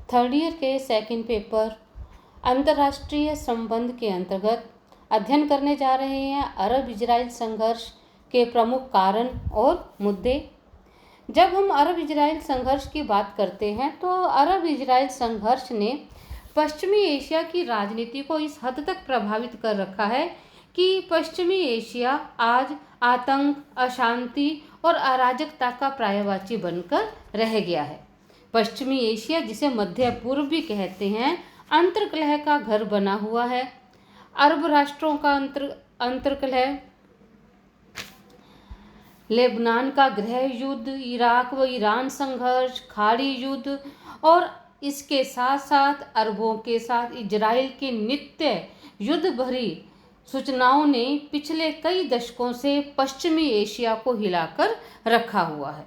Third year के second paper अंतर्राष्ट्रीय संबंध के अंतर्गत अध्ययन करने जा रहे हैं अरब इजराइल संघर्ष के प्रमुख कारण और मुद्दे। जब हम अरब इजराइल संघर्ष की बात करते हैं तो अरब इजराइल संघर्ष ने पश्चिमी एशिया की राजनीति को इस हद तक प्रभावित कर रखा है कि पश्चिमी एशिया आज आतंक, अशांति और अराजकता का पर्यायवाची बनकर रह गया है। पश्चिमी एशिया, जिसे मध्य पूर्व भी कहते हैं, अंतर्कलह का घर बना हुआ है। अरब राष्ट्रों का अंतर्कलह, लेबनान का गृह युद्ध, इराक व ईरान संघर्ष, खाड़ी युद्ध और इसके साथ साथ अरबों के साथ इजराइल की नित्य युद्ध भरी सूचनाओं ने पिछले कई दशकों से पश्चिमी एशिया को हिलाकर रखा हुआ है।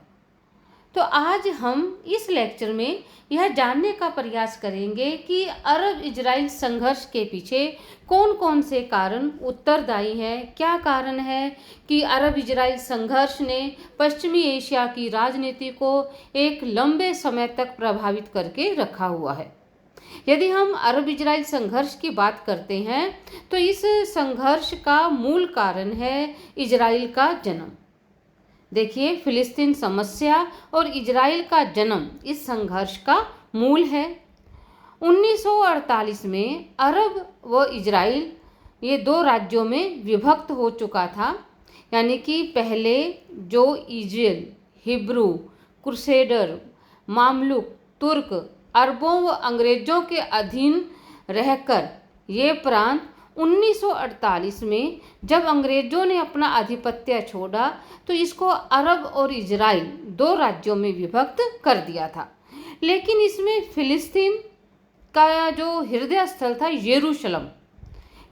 तो आज हम इस लेक्चर में यह जानने का प्रयास करेंगे कि अरब इजराइल संघर्ष के पीछे कौन कौन से कारण उत्तरदायी हैं। क्या कारण है कि अरब इजराइल संघर्ष ने पश्चिमी एशिया की राजनीति को एक लंबे समय तक प्रभावित करके रखा हुआ है। यदि हम अरब इजराइल संघर्ष की बात करते हैं तो इस संघर्ष का मूल कारण है इजराइल का जन्म। देखिए, फिलिस्तीन समस्या और इजराइल का जन्म इस संघर्ष का मूल है। 1948 में अरब व इजराइल ये दो राज्यों में विभक्त हो चुका था। यानी कि पहले जो इजराइल, हिब्रू, क्रूसेडर, मामलुक, तुर्क, अरबों व अंग्रेज़ों के अधीन रहकर ये प्रांत 1948 में जब अंग्रेज़ों ने अपना आधिपत्य छोड़ा तो इसको अरब और इजराइल दो राज्यों में विभक्त कर दिया था। लेकिन इसमें फिलिस्तीन का जो हृदय स्थल था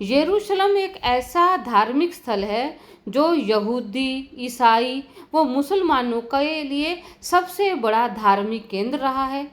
यरूशलेम एक ऐसा धार्मिक स्थल है जो यहूदी, ईसाई व मुसलमानों के लिए सबसे बड़ा धार्मिक केंद्र रहा है।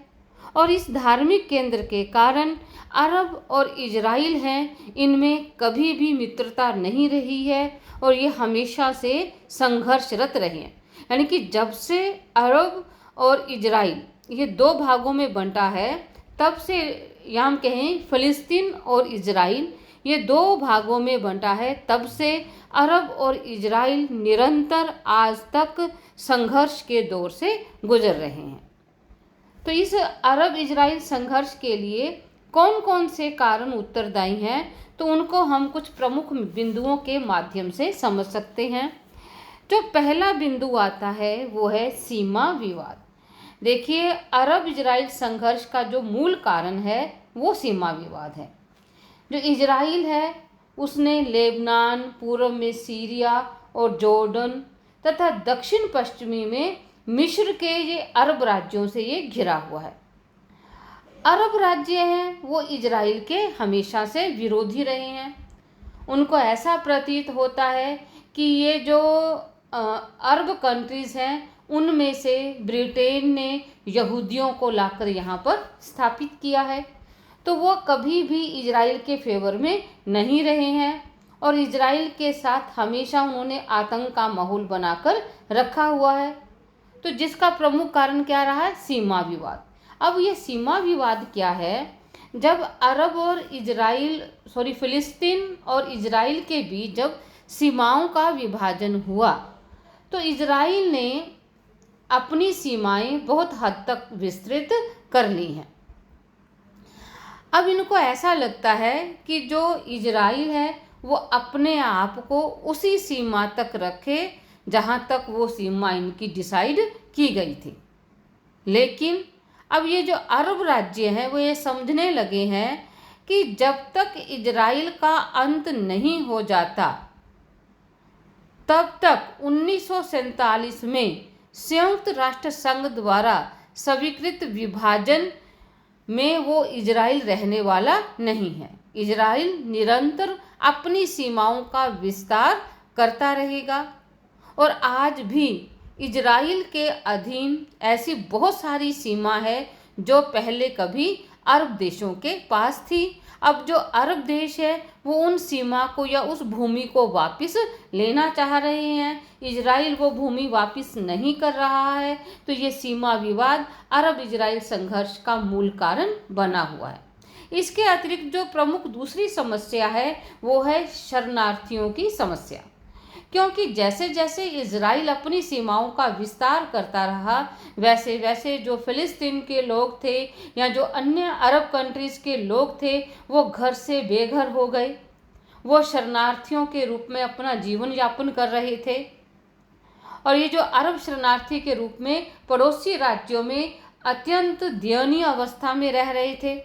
और इस धार्मिक केंद्र के कारण अरब और इजराइल हैं, इनमें कभी भी मित्रता नहीं रही है और ये हमेशा से संघर्षरत रहे हैं। यानी कि जब से अरब और इजराइल ये दो भागों में बंटा है, तब से या हम कहें फिलिस्तीन और इजराइल ये दो भागों में बंटा है, तब से अरब और इजराइल निरंतर आज तक संघर्ष के दौर से गुजर रहे हैं। तो इस अरब इजराइल संघर्ष के लिए कौन कौन से कारण उत्तरदायी हैं, तो उनको हम कुछ प्रमुख बिंदुओं के माध्यम से समझ सकते हैं। जो पहला बिंदु आता है वो है सीमा विवाद। देखिए, अरब इजराइल संघर्ष का जो मूल कारण है वो सीमा विवाद है। जो इजराइल है उसने लेबनान, पूर्व में सीरिया और जॉर्डन तथा दक्षिण पश्चिमी में मिस्र के ये अरब राज्यों से ये घिरा हुआ है। अरब राज्य हैं वो इजराइल के हमेशा से विरोधी रहे हैं। उनको ऐसा प्रतीत होता है कि ये जो अरब कंट्रीज़ हैं उनमें से ब्रिटेन ने यहूदियों को लाकर यहाँ पर स्थापित किया है, तो वो कभी भी इजराइल के फेवर में नहीं रहे हैं और इजराइल के साथ हमेशा उन्होंने आतंक का माहौल बनाकर रखा हुआ है। तो जिसका प्रमुख कारण क्या रहा है? सीमा विवाद। अब ये सीमा विवाद क्या है? जब अरब और फिलिस्तीन और इजराइल के बीच जब सीमाओं का विभाजन हुआ तो इजराइल ने अपनी सीमाएं बहुत हद तक विस्तृत कर ली हैं। अब इनको ऐसा लगता है कि जो इजराइल है वो अपने आप को उसी सीमा तक रखे जहां तक वो सीमा इनकी डिसाइड की गई थी। लेकिन अब ये जो अरब राज्य हैं वो ये समझने लगे हैं कि जब तक इजराइल का अंत नहीं हो जाता तब तक 1947 में संयुक्त राष्ट्र संघ द्वारा स्वीकृत विभाजन में वो इजराइल रहने वाला नहीं है। इजराइल निरंतर अपनी सीमाओं का विस्तार करता रहेगा और आज भी इजराइल के अधीन ऐसी बहुत सारी सीमा है जो पहले कभी अरब देशों के पास थी। अब जो अरब देश है वो उन सीमा को या उस भूमि को वापस लेना चाह रहे हैं। इजराइल वो भूमि वापस नहीं कर रहा है। तो ये सीमा विवाद अरब इजराइल संघर्ष का मूल कारण बना हुआ है। इसके अतिरिक्त जो प्रमुख दूसरी समस्या है वो है शरणार्थियों की समस्या, क्योंकि जैसे जैसे इजराइल अपनी सीमाओं का विस्तार करता रहा वैसे वैसे जो फिलिस्तीन के लोग थे या जो अन्य अरब कंट्रीज़ के लोग थे वो घर से बेघर हो गए। वो शरणार्थियों के रूप में अपना जीवन यापन कर रहे थे और ये जो अरब शरणार्थी के रूप में पड़ोसी राज्यों में अत्यंत दयनीय अवस्था में रह रहे थे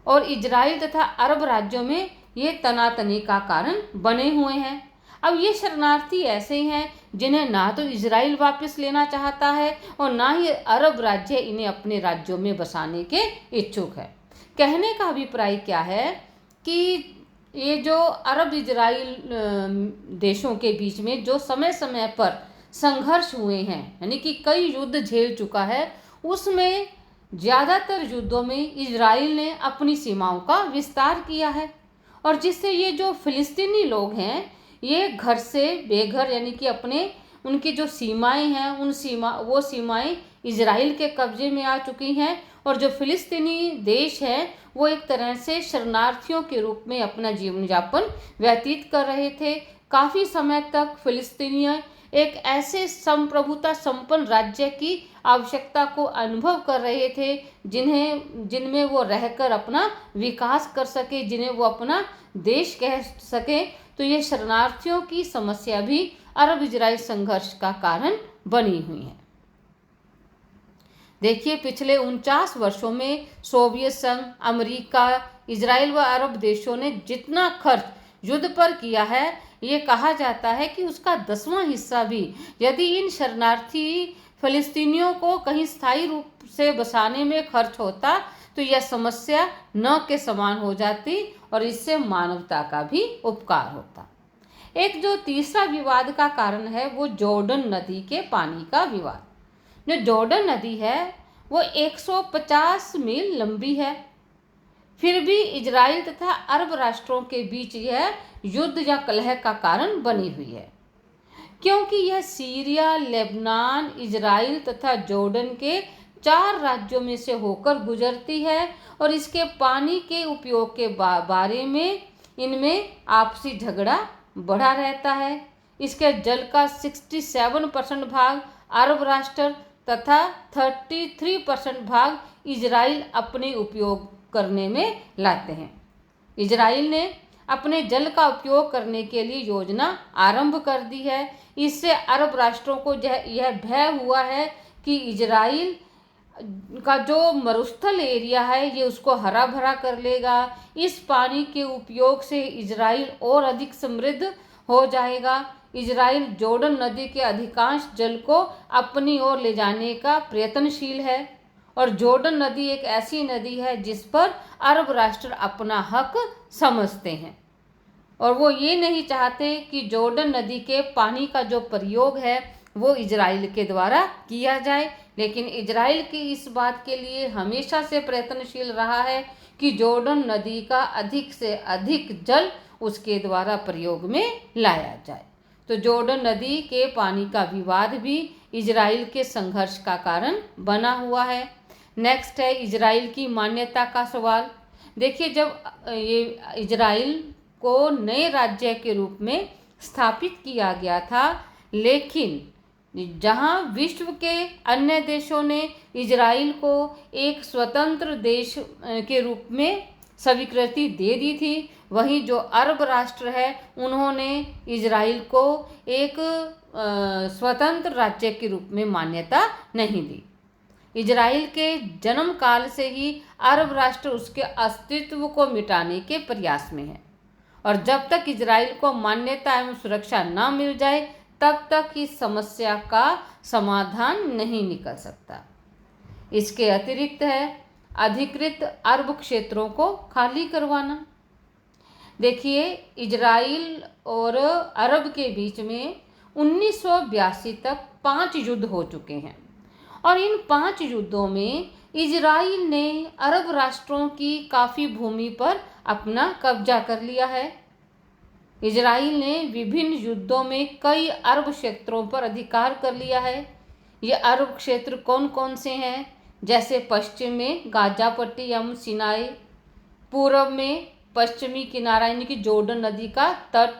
और इजराइल तथा अरब राज्यों में ये तनातनी का कारण बने हुए हैं। अब ये शरणार्थी ऐसे हैं जिन्हें ना तो इजराइल वापस लेना चाहता है और ना ही अरब राज्य इन्हें अपने राज्यों में बसाने के इच्छुक है। कहने का अभिप्राय क्या है कि ये जो अरब इजराइल देशों के बीच में जो समय समय पर संघर्ष हुए हैं, यानी कि कई युद्ध झेल चुका है, उसमें ज़्यादातर युद्धों में इजराइल ने अपनी सीमाओं का विस्तार किया है और जिससे ये जो फिलिस्तीनी लोग हैं ये घर से बेघर, यानी कि अपने उनकी जो सीमाएं हैं उन सीमाएं इजराइल के कब्जे में आ चुकी हैं और जो फिलिस्तीनी देश है वो एक तरह से शरणार्थियों के रूप में अपना जीवन यापन व्यतीत कर रहे थे। काफ़ी समय तक फिलिस्तीनी एक ऐसे संप्रभुता संपन्न राज्य की आवश्यकता को अनुभव कर रहे थे जिनमें वो रहकर अपना विकास कर सके, जिन्हें वो अपना देश कह सके। तो ये शरणार्थियों की समस्या भी अरब इजराइल संघर्ष का कारण बनी हुई है। देखिए, पिछले 49 वर्षों में सोवियत संघ, अमेरिका, इजराइल व अरब देशों ने जितना खर्च युद्ध पर किया है ये कहा जाता है कि उसका 10वां हिस्सा भी यदि इन शरणार्थी फिलिस्तीनियों को कहीं स्थायी रूप से बसाने में खर्च होता तो यह समस्या न के समान हो जाती और इससे मानवता का भी उपकार होता। एक जो तीसरा विवाद का कारण है वो जॉर्डन नदी के पानी का विवाद। जो जॉर्डन नदी है वो 150 मील लंबी है, फिर भी इजराइल तथा अरब राष्ट्रों के बीच यह युद्ध या कलह का कारण बनी हुई है, क्योंकि यह सीरिया, लेबनान, इजराइल तथा जॉर्डन के 4 राज्यों में से होकर गुजरती है और इसके पानी के उपयोग के बारे में इनमें आपसी झगड़ा बढ़ा रहता है। इसके जल का 67% भाग अरब राष्ट्र तथा 33% भाग इजराइल अपने उपयोग करने में लाते हैं। इजराइल ने अपने जल का उपयोग करने के लिए योजना आरंभ कर दी है। इससे अरब राष्ट्रों को यह भय हुआ है कि इजराइल का जो मरुस्थल एरिया है ये उसको हरा भरा कर लेगा। इस पानी के उपयोग से इजराइल और अधिक समृद्ध हो जाएगा। इजराइल जॉर्डन नदी के अधिकांश जल को अपनी ओर ले जाने का प्रयत्नशील है और जॉर्डन नदी एक ऐसी नदी है जिस पर अरब राष्ट्र अपना हक समझते हैं और वो ये नहीं चाहते कि जॉर्डन नदी के पानी का जो प्रयोग है वो इजराइल के द्वारा किया जाए। लेकिन इजराइल की इस बात के लिए हमेशा से प्रयत्नशील रहा है कि जॉर्डन नदी का अधिक से अधिक जल उसके द्वारा प्रयोग में लाया जाए। तो जॉर्डन नदी के पानी का विवाद भी इजराइल के संघर्ष का कारण बना हुआ है। नेक्स्ट है इजराइल की मान्यता का सवाल। देखिए, जब ये इजराइल को नए राज्य के रूप में स्थापित किया गया था, लेकिन जहां विश्व के अन्य देशों ने इजराइल को एक स्वतंत्र देश के रूप में स्वीकृति दे दी थी, वहीं जो अरब राष्ट्र है उन्होंने इजराइल को एक स्वतंत्र राज्य के रूप में मान्यता नहीं दी। इजराइल के जन्म काल से ही अरब राष्ट्र उसके अस्तित्व को मिटाने के प्रयास में है और जब तक इजराइल को मान्यता एवं सुरक्षा न मिल जाए तब तक इस समस्या का समाधान नहीं निकल सकता। इसके अतिरिक्त है अधिकृत अरब क्षेत्रों को खाली करवाना। देखिए, इजराइल और अरब के बीच में 1982 तक 5 युद्ध हो चुके हैं और इन 5 युद्धों में इजराइल ने अरब राष्ट्रों की काफ़ी भूमि पर अपना कब्जा कर लिया है। इजराइल ने विभिन्न युद्धों में कई अरब क्षेत्रों पर अधिकार कर लिया है। ये अरब क्षेत्र कौन कौन से हैं? जैसे पश्चिम में गाजा पट्टी या सिनाई, पूर्व में पश्चिमी किनारा यानी कि जॉर्डन नदी का तट,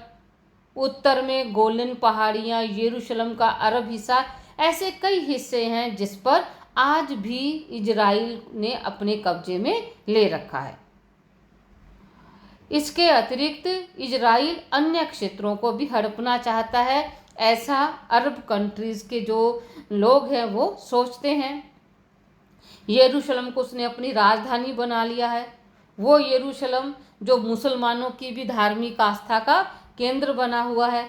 उत्तर में गोलन पहाड़ियाँ, यरूशलेम का अरब हिस्सा। ऐसे कई हिस्से हैं जिस पर आज भी इजराइल ने अपने कब्जे में ले रखा है। इसके अतिरिक्त इजराइल अन्य क्षेत्रों को भी हड़पना चाहता है, ऐसा अरब कंट्रीज़ के जो लोग हैं वो सोचते हैं। यरूशलेम को उसने अपनी राजधानी बना लिया है। वो यरूशलेम जो मुसलमानों की भी धार्मिक आस्था का केंद्र बना हुआ है,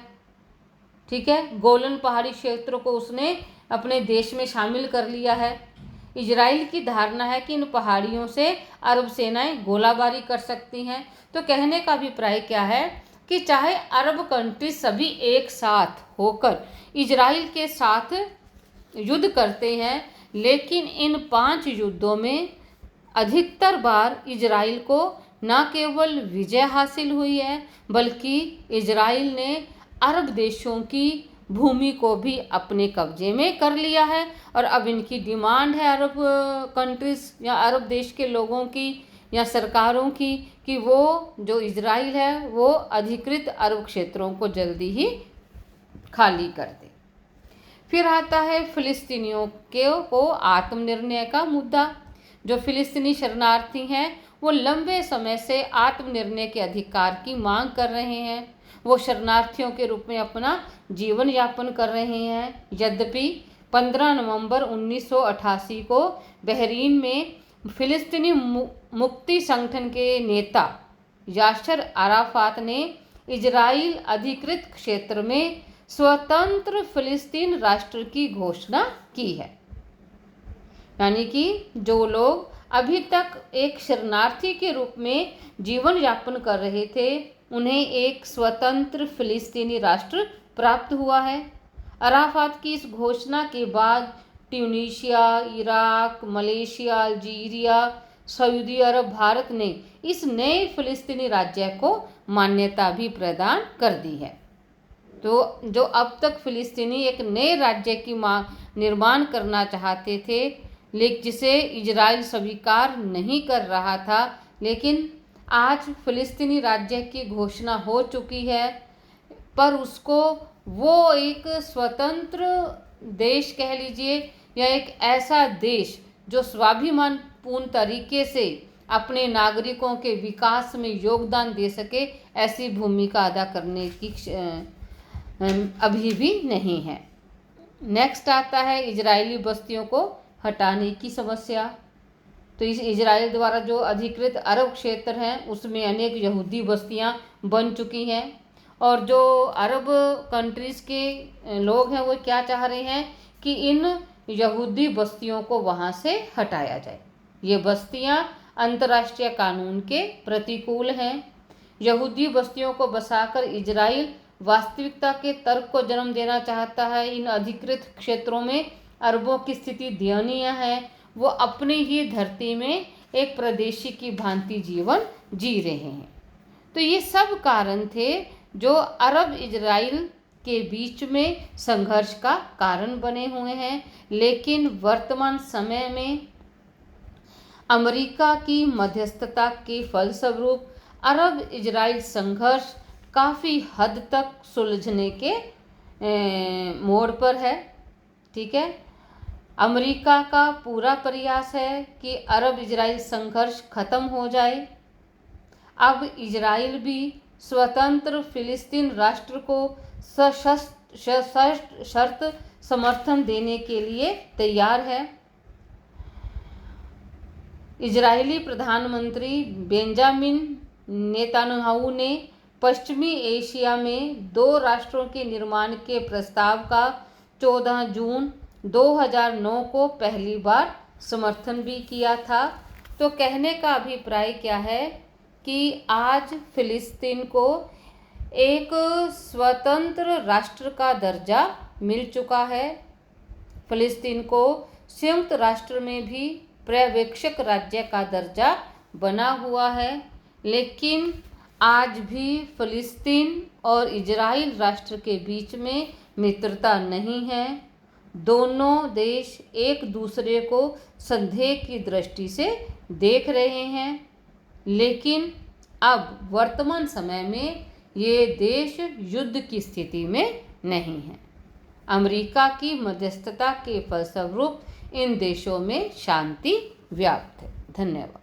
ठीक है। गोलन पहाड़ी क्षेत्र को उसने अपने देश में शामिल कर लिया है। इजराइल की धारणा है कि इन पहाड़ियों से अरब सेनाएं गोलाबारी कर सकती हैं। तो कहने का अभिप्राय क्या है कि चाहे अरब कंट्रीज सभी एक साथ होकर इजराइल के साथ युद्ध करते हैं, लेकिन इन 5 युद्धों में अधिकतर बार इजराइल को न केवल विजय हासिल हुई है, बल्कि इजराइल ने अरब देशों की भूमि को भी अपने कब्जे में कर लिया है। और अब इनकी डिमांड है अरब कंट्रीज़ या अरब देश के लोगों की या सरकारों की कि वो जो इजराइल है वो अधिकृत अरब क्षेत्रों को जल्दी ही खाली कर दे। फिर आता है फिलिस्तीनियों को आत्मनिर्णय का मुद्दा। जो फिलिस्तीनी शरणार्थी हैं वो लंबे समय से आत्मनिर्णय के अधिकार की मांग कर रहे हैं। वो शरणार्थियों के रूप में अपना जीवन यापन कर रहे हैं। यद्यपि 15 नवंबर 1988 को बहरीन में फिलिस्तीनी मुक्ति संगठन के नेता यासर अराफात ने इजराइल अधिकृत क्षेत्र में स्वतंत्र फिलिस्तीन राष्ट्र की घोषणा की है। यानी कि जो लोग अभी तक एक शरणार्थी के रूप में जीवन यापन कर रहे थे, उन्हें एक स्वतंत्र फिलिस्तीनी राष्ट्र प्राप्त हुआ है। अराफात की इस घोषणा के बाद Tunisia, Iraq, Malaysia, Algeria, Saudi Arabia, Bharat ने इस नए फिलिस्तीनी राज्य को मान्यता भी प्रदान कर दी है। तो जो अब तक फिलिस्तीनी एक नए राज्य की निर्माण करना चाहते थे, लेकिन जिसे इजराइल स्वीकार नहीं कर रहा था, लेकिन आज फिलिस्तीनी राज्य की घोषणा हो चुकी है, पर उसको वो एक स्वतंत्र देश कह लीजिए या एक ऐसा देश जो स्वाभिमानपूर्ण तरीके से अपने नागरिकों के विकास में योगदान दे सके, ऐसी भूमिका अदा करने की अभी भी नहीं है। नेक्स्ट आता है इजरायली बस्तियों को हटाने की समस्या। तो इस इजराइल द्वारा जो अधिकृत अरब क्षेत्र हैं उसमें अनेक यहूदी बस्तियां बन चुकी हैं, और जो अरब कंट्रीज़ के लोग हैं वो क्या चाह रहे हैं कि इन यहूदी बस्तियों को वहां से हटाया जाए। ये बस्तियां अंतर्राष्ट्रीय कानून के प्रतिकूल हैं। यहूदी बस्तियों को बसाकर इजराइल वास्तविकता के तर्क को जन्म देना चाहता है। इन अधिकृत क्षेत्रों में अरबों की स्थिति दयनीय है। वो अपनी ही धरती में एक प्रदेशी की भांति जीवन जी रहे हैं। तो ये सब कारण थे जो अरब इजराइल के बीच में संघर्ष का कारण बने हुए हैं। लेकिन वर्तमान समय में अमेरिका की मध्यस्थता के फलस्वरूप अरब इजराइल संघर्ष काफ़ी हद तक सुलझने के मोड़ पर है। ठीक है, अमेरिका का पूरा प्रयास है कि अरब इजराइल संघर्ष खत्म हो जाए। अब इजराइल भी स्वतंत्र फिलिस्तीन राष्ट्र को सशर्त समर्थन देने के लिए तैयार है। इजरायली प्रधानमंत्री बेंजामिन नेतन्याहू ने पश्चिमी एशिया में 2 राष्ट्रों के निर्माण के प्रस्ताव का 14 जून 2009 को पहली बार समर्थन भी किया था। तो कहने का अभिप्राय क्या है कि आज फिलिस्तीन को एक स्वतंत्र राष्ट्र का दर्जा मिल चुका है। फिलिस्तीन को संयुक्त राष्ट्र में भी पर्यवेक्षक राज्य का दर्जा बना हुआ है, लेकिन आज भी फ़लस्तीन और इजराइल राष्ट्र के बीच में मित्रता नहीं है। दोनों देश एक दूसरे को संदेह की दृष्टि से देख रहे हैं, लेकिन अब वर्तमान समय में ये देश युद्ध की स्थिति में नहीं है। अमेरिका की मध्यस्थता के फलस्वरूप इन देशों में शांति व्याप्त है। धन्यवाद।